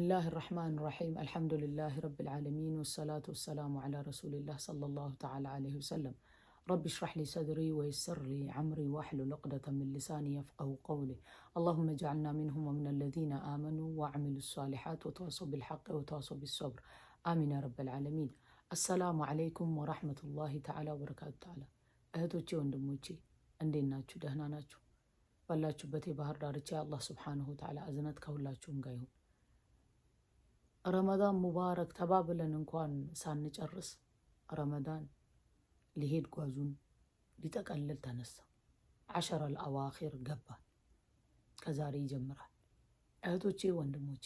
الله الرحمن الرحيم الحمد لله رب العالمين والصلاة والسلام على رسول الله صلى الله تعالى عليه وسلم رب اشرح لي صدري ويسر لي عمري واحلل عقدة من لساني يفقهوا قولي اللهم اجعلنا منهم ومن الذين آمنوا وعملوا الصالحات وتواصوا بالحق وتواصوا بالصبر آمين يا رب العالمين السلام عليكم ورحمة الله تعالى وبركاته እህቶቼ ወንድሞቼ እንዴት ናችሁ? ደህና ናችሁ? ባላችሁበት የባህር ዳርቻ አላህ ሱብሓነሁ ወተዓላ እዝነት ከሁላችሁም ጋር ይሁን። ረመዳን ሙባረክ ተባብለን እንኳን ሳንጨርስ ረመዳን ሊሄድ ጓዙን ሊጠቀልል ተነሳ። 10 الأواخر ገባ። ከዛሬ ይጀምራል። እህቶቼ ወንድሞቼ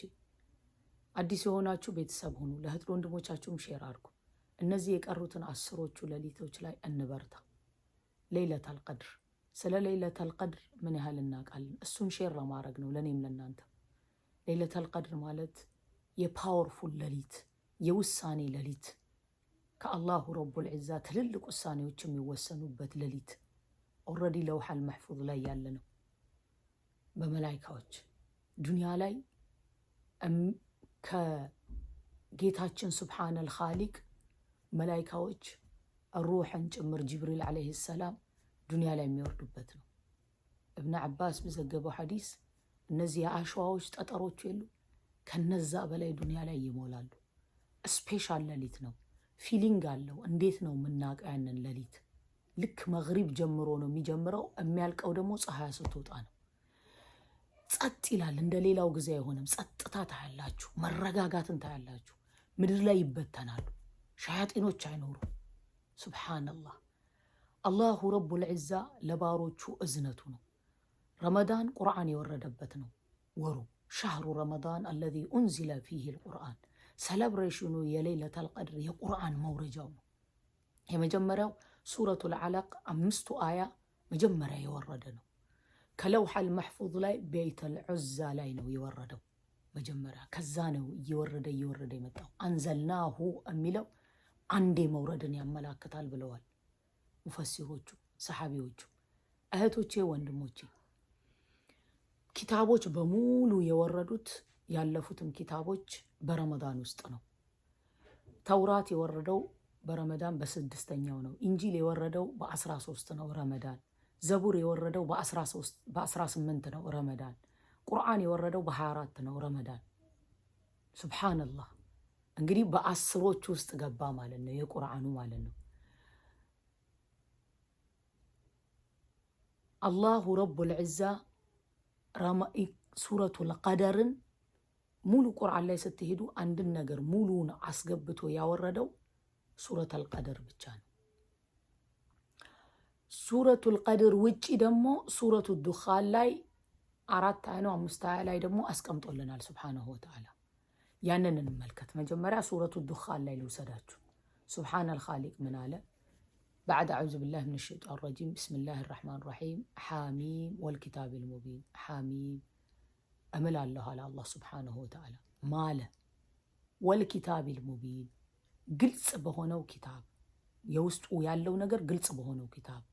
አዲስ የሆናችሁ ቤተሰብ ሁኑ። ለእህት ወንድሞቻችሁም ሼር አድርጉ። እነዚህ የቀሩትን 10ዎቹ ሌሊቶች ላይ እንበርታ። ለይለቱል ቀድር ስለ ለይለቱል ቀድር ምን ያህል እናውቃለን? እሱን ሼር ለማድረግ ነው ለኔም ለናንተ። ለይለቱል ቀድር ማለት የፓወርፉል ሌሊት፣ የውሳኔ ሌሊት፣ ከአላሁ ረቡል ዒዛ ትልልቅ ውሳኔዎች የሚወሰኑበት ሌሊት። ኦልሬዲ ለውሐል መሕፉዝ ላይ ያለ ነው። በመላኢካዎች ዱንያ ላይ ከጌታችን ሱብሓነል ኻሊቅ መላኢካዎች ሩሕን ጭምር ጅብሪል ዓለይሂ ሰላም ዱንያ ላይ የሚወርዱበት ነው። እብነ ዓባስ በዘገበው ሐዲስ እነዚህ የአሸዋዎች ጠጠሮች የሉ ከነዛ በላይ ዱንያ ላይ ይሞላሉ። ስፔሻል ሌሊት ነው። ፊሊንግ አለው። እንዴት ነው የምናውቀው ያንን ሌሊት? ልክ መግሪብ ጀምሮ ነው የሚጀምረው፣ የሚያልቀው ደግሞ ፀሐይ ስትወጣ ነው። ጸጥ ይላል። እንደ ሌላው ጊዜ አይሆንም። ጸጥታ ታያላችሁ፣ መረጋጋትን ታያላችሁ። ምድር ላይ ይበተናሉ፣ ሸያጢኖች አይኖሩ። ሱብሓነላህ። አላሁ ረቡል ዒዛ ለባሮቹ እዝነቱ ነው። ረመዳን ቁርአን የወረደበት ነው ወሩ። ሸህሩ ረመዳን አለዚ ኡንዚለ ፊህ ልቁርአን። ሰለብሬሽኑ የሌለቱል ቀድር የቁርአን መውረጃው ነው። የመጀመሪያው ሱረቱል አለቅ 5ቱ አያ መጀመሪያ የወረደ ነው። ከለውሐል መሕፉዝ ላይ ቤተል ዑዛ ላይ ነው የወረደው መጀመሪያ። ከዛ ነው እየወረደ የመጣው። አንዘልናሁ የሚለው አንዴ መውረድን ያመላክታል ብለዋል ሙፈሲሮቹ፣ ሰሓቢዎቹ። እህቶቼ ወንድሞቼ ኪታቦች በሙሉ የወረዱት ያለፉትም ኪታቦች በረመዳን ውስጥ ነው። ተውራት የወረደው በረመዳን በ6ኛው ነው። ኢንጂል የወረደው በ13 ነው ረመዳን። ዘቡር የወረደው በ18 ነው ረመዳን። ቁርአን የወረደው በ24 ነው ረመዳን። ሱብሓነላህ። እንግዲህ በ10ዎቹ ውስጥ ገባ ማለት ነው የቁርአኑ ማለት ነው። አላሁ ረቡል ዒዛ ሱረቱል ቀደርን ሙሉ ቁርአን ላይ ስትሄዱ አንድን ነገር ሙሉውን አስገብቶ ያወረደው ሱረቱል ቀደር ብቻ ነው። ሱረቱል ቀድር ውጪ ደግሞ ሱረቱ ዱኻን ላይ 4 አያ ነው 5 አያ ላይ ደግሞ አስቀምጦልናል ሱብሓነሁ ወተዓላ። ያንን እንመልከት። መጀመሪያ ሱረቱ ዱኻን ላይ ልውሰዳችሁ። ሱብሓነል ኻሊቅ ምን አለ? بعد أعوذ بالله من الشيطان الرجيم بسم الله الرحمن الرحيم حاميم والكتاب المبين حاميم أمل الله على الله سبحانه وتعالى ماله والكتاب المبين قلጽ በሆነው كتاب የውስጡ ያለው ነገር ግልጽ በሆነው كتاب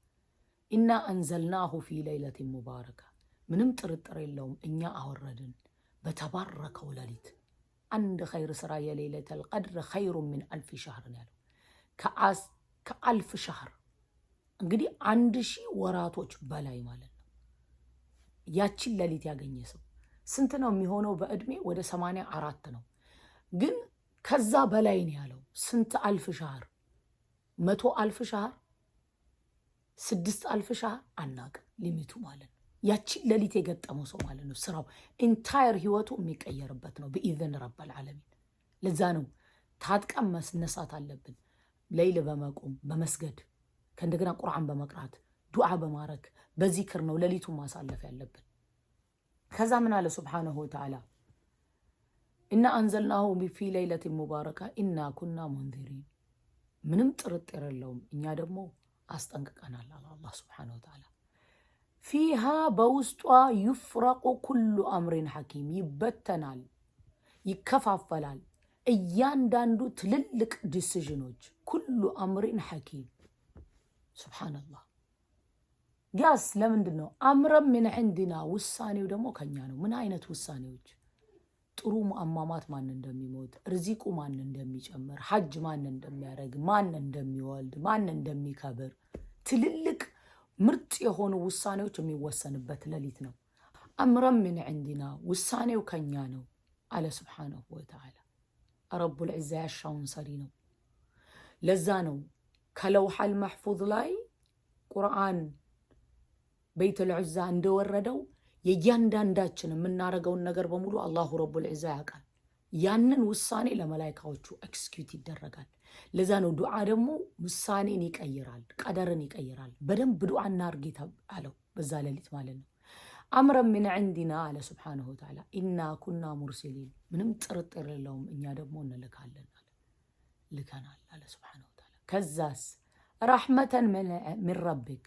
إنا أنزلناه في ليلة مباركة ምንም ጥርጥር የለውም እኛ አወረድን በተባረከው ሌሊት። አንድ ኸይር ስራ የሌለቱል ቀድር ኸይሩ ሚን አልፍ ሸህር ነው ያለው። ከአልፍ ሸህር እንግዲህ 1000 ወራቶች በላይ ማለት ነው። ያችን ሌሊት ያገኘ ሰው ስንት ነው የሚሆነው? በእድሜ ወደ 84 ነው። ግን ከዛ በላይ ነው ያለው። ስንት አልፍ ሸህር? 100 አልፍ ሸህር፣ 6 አልፍ ሸህር አናውቅም ሊሚቱ ማለት ነው። ያችን ሌሊት የገጠመው ሰው ማለት ነው ስራው ኢንታየር ህይወቱ የሚቀየርበት ነው በኢዝን ረብል ዓለሚን። ለዛ ነው ታጥቀን መስነሳት አለብን። ሌይል በመቆም በመስገድ ከእንደገና ቁርአን በመቅራት ዱዓ በማረክ በዚክር ነው ሌሊቱን ማሳለፍ ያለብን። ከዛ ምን አለ ሱብሓነሁ ወተዓላ? ኢና አንዘልናሁ ፊ ለይለቲ ሙባረካ ኢና ኩና ሙንዚሪን። ምንም ጥርጥር የለውም እኛ ደግሞ አስጠንቅቀናል አለ አላህ ሱብሓነሁ ወተዓላ። ፊሃ በውስጧ ዩፍረቁ ኩሉ አምሪን ሐኪም፣ ይበተናል፣ ይከፋፈላል እያንዳንዱ ትልልቅ ዲሲዥኖች። ኩሉ አምሪን ሐኪም ሱብሓነላህ። ያስ ለምንድን ነው? አምረን ምን ዐንዲና፣ ውሳኔው ደግሞ ከኛ ነው። ምን አይነት ውሳኔዎች? ጥሩ አሟሟት ማን እንደሚሞት ርዚቁ ማን እንደሚጨምር ሐጅ ማን እንደሚያደርግ ማን እንደሚወልድ ማን እንደሚከብር ትልልቅ ምርጥ የሆኑ ውሳኔዎች የሚወሰንበት ሌሊት ነው። አምረን ምን عندنا ውሳኔው ከኛ ነው አለ ሱብሓነሁ ወተዓላ። ረቡል ዒዛ ያሻውን ሰሪ ነው። ለዛ ነው ከለውሐል መሕፉዝ ላይ ቁርአን ቤተል ዒዛ እንደወረደው የእያንዳንዳችን የምናረገውን ነገር በሙሉ አላሁ ረቡል ዒዛ ያውቃል። ያንን ውሳኔ ለመላይካዎቹ ኤክስኪዩት ይደረጋል። ለዛ ነው ዱዓ ደግሞ ውሳኔን ይቀይራል፣ ቀደርን ይቀይራል። በደንብ ዱዓ እናርግ አለው በዛ ሌሊት ማለት ነው። አምረን ምን عندنا አለ ሱብሓነሁ ወተዓላ ኢና ኩና ሙርሲሊን ምንም ጥርጥር የለውም እኛ ደግሞ እንልካለን አለ ልከናል አለ ሱብሓነሁ ወተዓላ። ከዛስ ረሕመተን ምን ረቢክ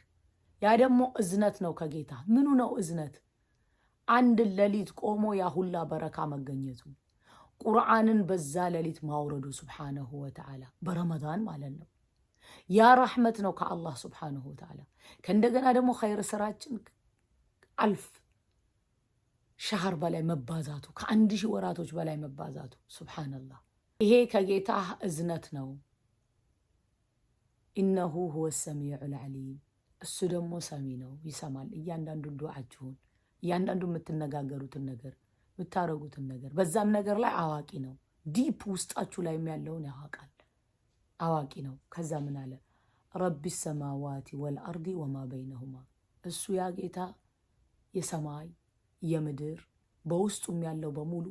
ያ ደግሞ እዝነት ነው ከጌታ። ምኑ ነው እዝነት? አንድ ሌሊት ቆሞ ያ ሁላ በረካ መገኘቱ ቁርአንን በዛ ሌሊት ማውረዱ ሱብሓነሁ ወተዓላ በረመዳን ማለት ነው። ያ ረሕመት ነው ከአላህ ሱብሓነሁ ወተዓላ። ከእንደገና ደግሞ ኸይር ስራችን 1000 ሸህር በላይ መባዛቱ ከ1000 ወራቶች በላይ መባዛቱ ሱብሓነላህ። ይሄ ከጌታ እዝነት ነው። ኢነሁ ሁወ ሰሚዑል ዓሊም እሱ ደግሞ ሰሚ ነው፣ ይሰማል እያንዳንዱ ዱዓችሁን፣ እያንዳንዱ የምትነጋገሩትን ነገር የምታረጉትን ነገር። በዛም ነገር ላይ አዋቂ ነው። ዲፕ ውስጣችሁ ላይ ያለውን ያውቃል፣ አዋቂ ነው። ከዛ ምን አለ? ረቢ ሰማዋቲ ወልአርዲ ወማ በይነሁማ እሱ ያ ጌታ የሰማይ የምድር በውስጡም ያለው በሙሉ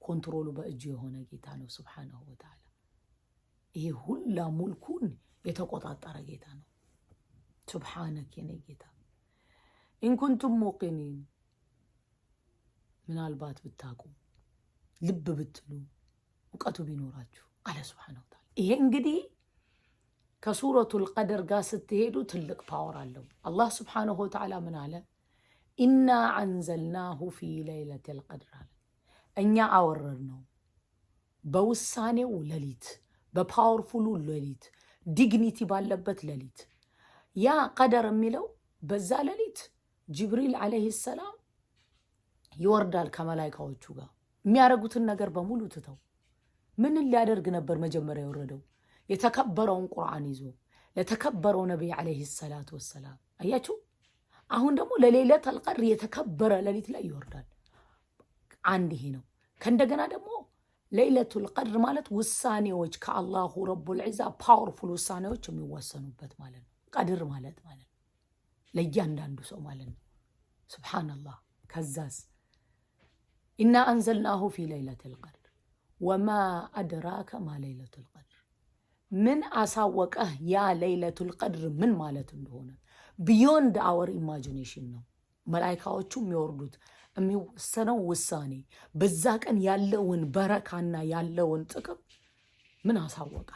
ኮንትሮሉ በእጁ የሆነ ጌታ ነው ሱብሓነሁ ወተዓላ። ይሄ ሁላ ሙልኩን የተቆጣጠረ ጌታ ነው። ሱብሓነክ የኔ ጌታ። ኢንኩንቱም ሙቂኒን ምናልባት ብታቁ ልብ ብትሉ እውቀቱ ቢኖራችሁ አለ ሱብሓነሁ ወተዓላ። ይሄ እንግዲህ ከሱረቱል ቀድር ጋር ስትሄዱ ትልቅ ፓወር አለው። አላህ ሱብሓነሁ ወተዓላ ምን አለ? ኢና አንዘልናሁ ፊ ለይለቲል ቀድር አለ። እኛ አወረድ ነው በውሳኔው ሌሊት፣ በፓወርፉሉ ሌሊት፣ ዲግኒቲ ባለበት ሌሊት። ያ ቀደር የሚለው በዛ ሌሊት ጅብሪል ዓለይሂ ሰላም ይወርዳል ከመላይካዎቹ ጋር የሚያረጉትን ነገር በሙሉ ትተው። ምን ሊያደርግ ነበር መጀመሪያ የወረደው? የተከበረውን ቁርአን ይዞ ለተከበረው ነቢይ ዓለይሂ ሰላቱ ወሰላም። አያችሁ፣ አሁን ደግሞ ለሌለቱል ቀድር የተከበረ ሌሊት ላይ ይወርዳል። አንድ ይሄ ነው። ከእንደገና ደግሞ ሌለቱል ቀድር ማለት ውሳኔዎች ከአላሁ ረቡል ዒዛ ፓወርፉል ውሳኔዎች የሚወሰኑበት ማለት ነው። ቀድር ማለት ለእያንዳንዱ ሰው ማለት ነው። ሱብሓነላህ። ከዛስ ኢና አንዘልናሁ ፊ ለይለቲል ቀድር ወማ አድራከ ማ ለይለቱል ቀድር ምን አሳወቀህ ያ ለይለቱል ቀድር ምን ማለት እንደሆነ። ቢዮንድ አወር ኢማጂኔሽን ነው መላይካዎቹ የሚወርዱት የሚወሰነው ውሳኔ። በዛ ቀን ያለውን በረካና ያለውን ጥቅም ምን አሳወቀ?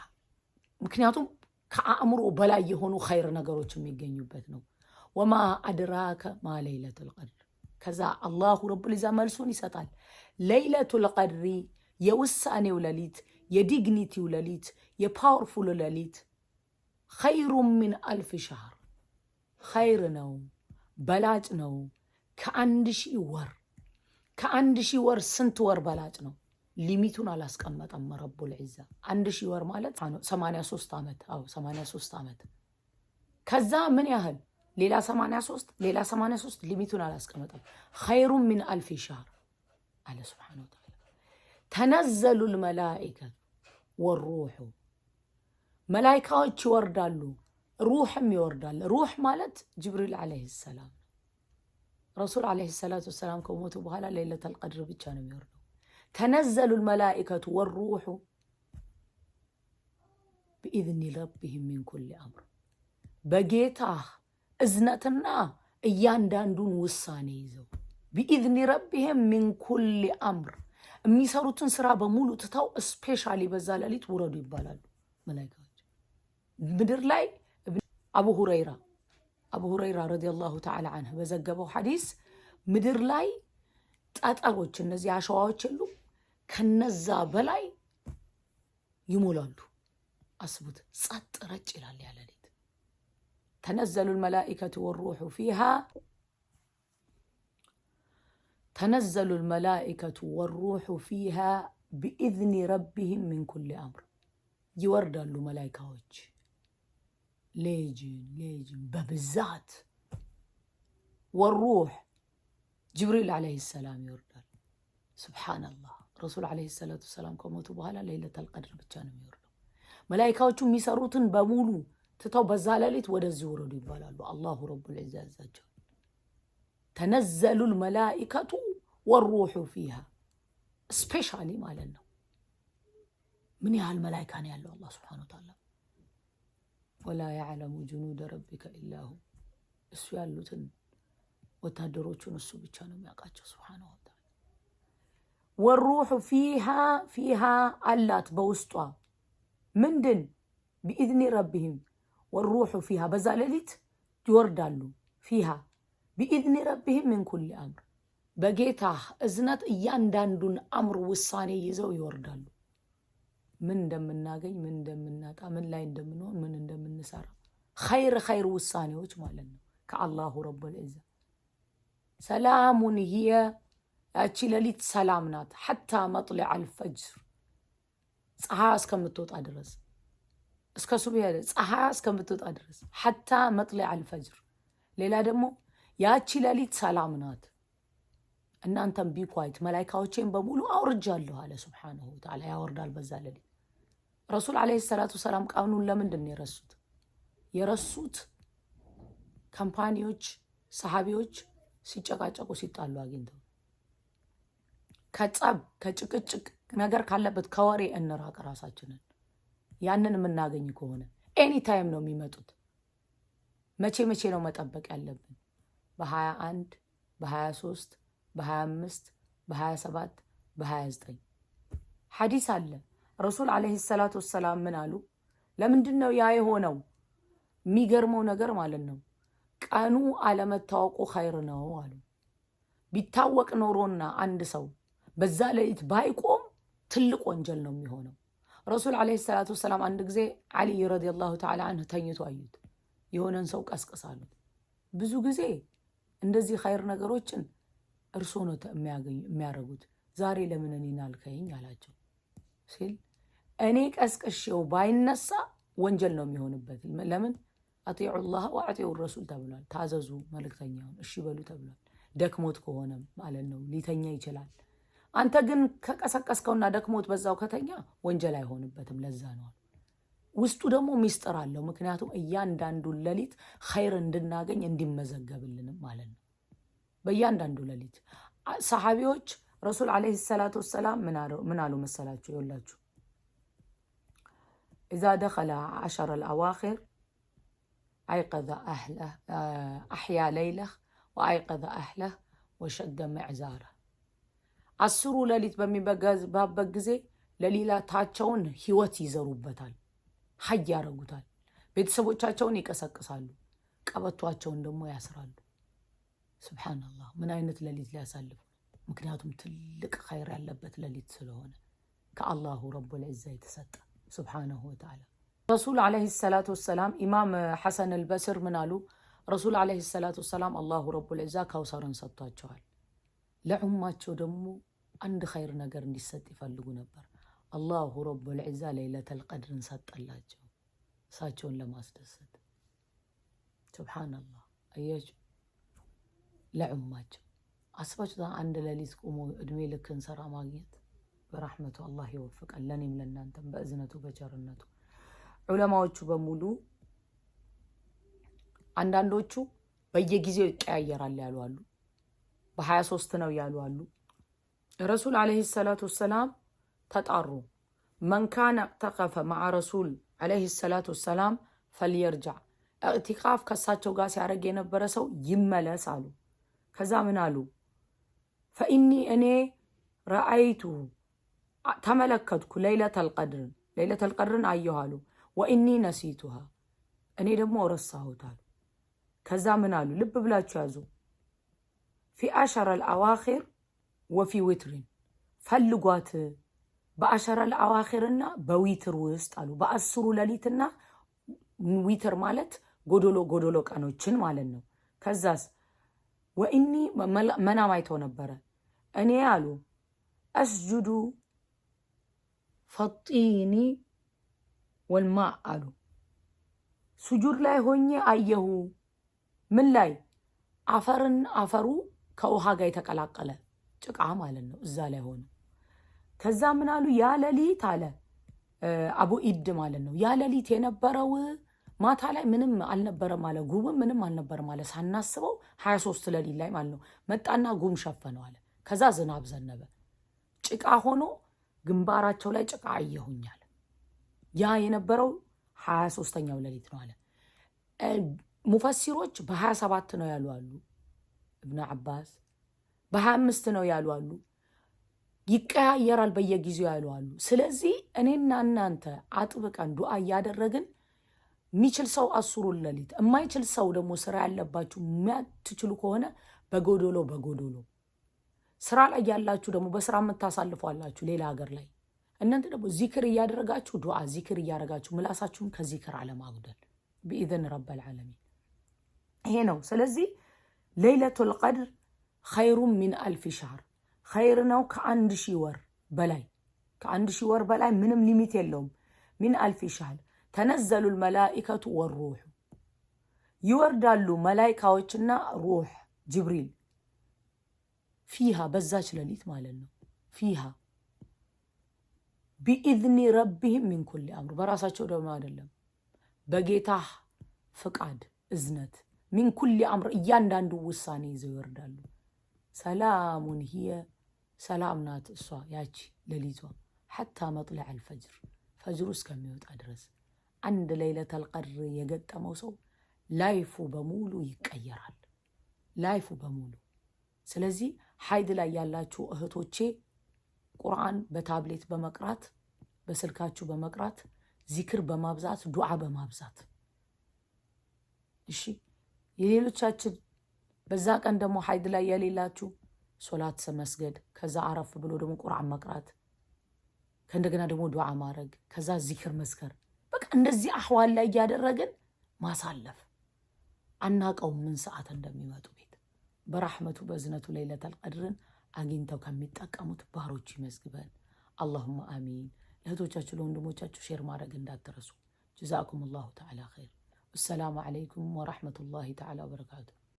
ምክንያቱም ከአእምሮ በላይ የሆኑ ኸይር ነገሮች የሚገኙበት ነው። ወማ አድራከ ማ ለይለቱል ቀድር። ከዛ አላሁ ረቡል ዒዛ መልሱን ይሰጣል። ለይለቱል ቀድሪ የውሳኔው ሌሊት፣ የዲግኒቲው ሌሊት፣ የፓወርፉል ሌሊት ኸይሩ ሚን 1000 ሸህር ኸይር ነው፣ በላጭ ነው ከ1000 ወር። ከ1000 ወር ስንት ወር በላጭ ነው? ሊሚቱን አላስቀመጠም ረቡል ዒዛ። 1000 ወር ማለት 83 ዓመት። 83 ዓመት። ከዛ ምን ያህል ሌላ 83 ሌላ 83 ሊሚቱን አላስቀመጠም። ኸይሩ ሚን 1000 ሸህር አለ ሱብሓነሁ ወተዓላ። ተነዘሉል መላኢከቱ ወሩሑ መላይካዎች ይወርዳሉ፣ ሩሕም ይወርዳል። ሩሕ ማለት ጅብሪል ዓለይሂ ሰላም። ረሱል ዓለይሂ ሰላቱ ወሰላም ከሞቱ በኋላ ለይለቱል ቀድር ብቻ ነው የሚወርደው። ተነዘሉል መላኢከቱ ወሩሑ ቢኢዝኒ ረቢሂም ሚን ኩሊ አምር በጌታ እዝነትና እያንዳንዱን ውሳኔ ይዘው ቢኢዝኒ ረቢሂም ሚን ኩሊ አምር የሚሰሩትን ስራ በሙሉ ትተው ስፔሻሊ በዛ ሌሊት ውረዱ ይባላሉ መላኢካዎች። ምድር ላይ አቡ ሁረይራ ረዲየላሁ ተዓላ አንሁ በዘገበው ሐዲስ ምድር ላይ ጠጠሮች እነዚህ አሸዋዎች የሉ ከነዛ በላይ ይሞላሉ። አስቡት፣ ጸጥ ረጭ ይላል ያ ሌሊት። ተነዘሉል መላኢከቱ ወሩሑ ፊሃ تنزل الملائكة والروح فيها بإذن ربهم من كل أمر يوردال ملائكة ليجن ببزات والروح جبريل عليه السلام يوردال سبحان الله رسول عليه الصلاة والسلام كموتو بهالا ليلة القدر بتشانم يوردال ملائكة ميسروتن بمولو تتو بزالاليت ودزي وردو يبالالو الله رب العزة عزاجه تنزل الملائكة والروح فيها سبيشالي مالنا من الملائكة يالله الله سبحانه وتعالى ولا يعلم جنود ربك إلا هو اسيالوتن وتهدروچون እሱ ብቻ ነው የሚያውቃቸው سبحانه وتعالى والروح فيها አላት በውስጧ ምንድን بإذن ربهم والروح فيها በዛለሊት ይወርዳሉ فيها بإذن ربهم من كل أمر በጌታ እዝነት እያንዳንዱን አምር ውሳኔ ይዘው ይወርዳሉ ምን እንደምናገኝ ምን እንደምናጣ ምን ላይ እንደምንሆን ምን እንደምንሰራ ኸይር ውሳኔዎች ማለት ነው ከአላሁ ረቡል ዒዛ ሰላሙን هي ያቺ ሌሊት ሰላም ናት حتى مطلع الفجر ፀሐይ እስከምትወጣ ድረስ እስከ ሱብህ ፀሐይ እስከምትወጣ ድረስ حتى مطلع الفجر ሌላ ደግሞ ያቺ ሌሊት ሰላም ናት እናንተም ቢኳይት መላእክቶችን በሙሉ አውርጃለሁ አለ Subhanahu Wa Ta'ala ያወርዳል በዛ ሌሊት ረሱል አለይሂ ሰላቱ ሰላም ቃኑን ለምንድን ነው የረሱት ካምፓኒዎች ሰሃቢዎች ሲጨቃጨቁ ሲጣሉ አግኝተው ከጸብ ከጭቅጭቅ ነገር ካለበት ከወሬ እንራቅ ራሳችንን ያንን የምናገኝ ከሆነ ኤኒ ታይም ነው የሚመጡት መቼ ነው መጠበቅ ያለብን በ21 በ23 በ25 በ27 በ29 ሐዲስ አለ ረሱል አለይሂ ሰላቱ ሰላም ምን አሉ ለምንድነው ያ የሆነው የሚገርመው ነገር ማለት ነው ቀኑ አለመታወቁ ኸይር ነው አሉ ቢታወቅ ኖሮና አንድ ሰው በዛ ሌሊት ባይቆም ትልቅ ወንጀል ነው የሚሆነው ረሱል አለይሂ ሰላቱ ሰላም አንድ ጊዜ አሊ ረዲየላሁ ተዓላ ዐንሁ ተኝቶ አዩት የሆነን ሰው ቀስቅሳሉ ብዙ ጊዜ እንደዚህ ኸይር ነገሮችን እርሱ ነው የሚያረጉት ዛሬ ለምን እኔን አልከኝ አላቸው ሲል እኔ ቀስቅሼው ባይነሳ ወንጀል ነው የሚሆንበት ለምን አጢዑ الله ወአጢዑ الرسول ተብሏል ታዘዙ መልእክተኛውን እሺ በሉ ተብሏል ደክሞት ከሆነ ማለት ነው ሊተኛ ይችላል አንተ ግን ከቀሰቀስከውና ደክሞት በዛው ከተኛ ወንጀል አይሆንበትም ለዛ ነው ውስጡ ደግሞ ሚስጥር አለው ምክንያቱም እያንዳንዱ ሌሊት ኸይር እንድናገኝ እንዲመዘገብልን ማለት ነው በእያንዳንዱ ሌሊት ሰሃቢዎች ረሱል አለይሂ ሰላቱ ወሰላም ምን አሉ መሰላችሁ ይወላችሁ اذا دخل 10 الاواخر ايقظ اهله احيا ليله وايقظ اهله وشد معزاره አስሩ ሌሊት በሚበጋዝበት ጊዜ ለሊላታቸውን ህይወት ይዘሩበታል ሀይ ያረጉታል ቤተሰቦቻቸውን ይቀሰቅሳሉ ቀበቷቸውን ደግሞ ያስራሉ ሱብሃንአላህ ምን አይነት ሌሊት ሊያሳልፉ ምክንያቱም ትልቅ ኸይር ያለበት ሌሊት ስለሆነ ከአላሁ ረቡል ዒዛ የተሰጠ ሱብሃነሁ ወተዓላ ረሱል አለይሂ ሰላቱ ወሰላም ኢማም ሐሰን አልበስር ምን አሉ ረሱል አለይሂ ሰላቱ ወሰላም አላሁ ረቡል ዒዛ ካውሰርን ሰጥቷቸዋል ለኡማቸው ደግሞ አንድ ኸይር ነገር እንዲሰጥ ይፈልጉ ነበር አላሁ ረቡል ዒዛ ለይለተል ቀድርን ሰጠላቸው እሳቸውን ለማስደሰት ሱብሃንአላህ አያችሁ ለኡማቸው አስባችሁ አንድ ሌሊት ቆሞ እድሜ ልክን ሰራ ማግኘት በረህመቱ አላህ ይወፍቀን ለኔም ለናንተም በእዝነቱ በቸርነቱ ዑለማዎቹ በሙሉ አንዳንዶቹ በየጊዜው ይቀያየራል ያሉ አሉ በ23 ነው ያሉ አሉ ረሱል አለይሂ ሰላቱ ወሰላም ተጣሩ من كان اعتكف مع رسول عليه الصلاة والسلام فليرجع اعتكاف ከሳቸው ጋር ሲያረግ የነበረ ሰው ይመለስ አሉ ከዛ ምን አሉ فإني أنا رأيت ተመለከትኩ ليلة القدر አየኋሉ وإني نسيتها እኔ ደግሞ ረሳሁታል ከዛ ምን አሉ ልብ ብላችሁ ያዙ في 10 الأواخر وفي وتر ፈልጓት በ10 الأواخرና በዊትር ውስጥ አሉ በ10ሩ ሌሊትና ዊትር ማለት ጎዶሎ ቀኖችን ማለት ነው ከዛስ ወኢኒ መናም አይተው ነበረ እኔ አሉ አስጁዱ ፈጢኒ ወልማእ አሉ ሱጁድ ላይ ሆኜ አየሁ። ምን ላይ? አፈሩ ከውሃ ጋር የተቀላቀለ ጭቃ ማለት ነው። እዛ ላይ ሆነ። ከዛ ምን አሉ? ያ ሌሊት አለ አቡ ኢድ ማለት ነው። ያ ሌሊት የነበረው ማታ ላይ ምንም አልነበረም አለ። ጉምም ምንም አልነበረም አለ። ሳናስበው 23 ሌሊት ላይ ማለት ነው መጣና ጉም ሸፈነው አለ። ከዛ ዝናብ ዘነበ። ጭቃ ሆኖ ግንባራቸው ላይ ጭቃ አየሁኛል። ያ የነበረው 23ኛው ሌሊት ነው አለ። ሙፈሲሮች በ27 ነው ያሉ አሉ። ኢብኑ አባስ በ25 ነው ያሉ አሉ። ይቀያየራል በየጊዜው ያሉ አሉ። ስለዚህ እኔና እናንተ አጥብቀን ዱዓ እያደረግን የሚችል ሰው 10 ሌሊት፣ የማይችል ሰው ደግሞ ስራ ያለባችሁ የማትችሉ ከሆነ በጎዶሎ ስራ ላይ ያላችሁ ደግሞ በስራ የምታሳልፏላችሁ ሌላ ሀገር ላይ እናንተ ደግሞ ዚክር እያደረጋችሁ ዱዓ ዚክር እያደረጋችሁ ምላሳችሁን ከዚክር አለማጉደል بإذن رب العالمين ይሄ ነው። ስለዚህ ለይለቱል ቀድር ኸይሩ ሚን 1000 ሸህር ኸይር ነው ከ1000 ወር በላይ ከ1000 ወር በላይ ምንም ሊሚት የለውም። ሚን 1000 ሸህር ተነዘሉል መላኢከቱ ወሩህ ይወርዳሉ መላኢካዎችና ሩህ ጅብሪል ፊሃ በዛች ሌሊት ማለት ነው። ፊሃ ቢኢዝኒ ረቢሂም ሚን ኩሊ አምር በራሳቸው ደግሞ አይደለም በጌታህ ፍቃድ እዝነት ሚን ኩሊ አምር እያንዳንዱ ውሳኔ ይዘው ይወርዳሉ። ሰላሙን ሂየ ሰላም ናት እሷ ያቺ ሌሊቷ ሐታ መጥለዕ አልፈጅር ፈጅሩ እስከሚወጣ ድረስ። አንድ ለይለተል ቀድር የገጠመው ሰው ላይፉ በሙሉ ይቀየራል፣ ላይፉ በሙሉ። ስለዚህ ሀይድ ላይ ያላችሁ እህቶቼ ቁርአን በታብሌት በመቅራት በስልካችሁ በመቅራት ዚክር በማብዛት ዱዓ በማብዛት እሺ። የሌሎቻችን በዛ ቀን ደግሞ ሀይድ ላይ የሌላችሁ ሶላት መስገድ፣ ከዛ አረፍ ብሎ ደግሞ ቁርአን መቅራት፣ ከእንደገና ደግሞ ዱዓ ማድረግ፣ ከዛ ዚክር መስከር። በቃ እንደዚህ አህዋል ላይ እያደረግን ማሳለፍ። አናቀው ምን ሰዓት እንደሚመጡ ቤት በራህመቱ በዝነቱ ለይለተል ቀድርን አግኝተው ከሚጠቀሙት ባሮች ይመዝግበን። አላሁመ አሚን። ለእህቶቻችሁ ለወንድሞቻችሁ ሼር ማድረግ እንዳትረሱ። ጀዛኩም ላሁ ተዓላ ኸይር። ወሰላሙ ዓለይኩም ወረሕመቱላሂ ተዓላ ወበረካቱ።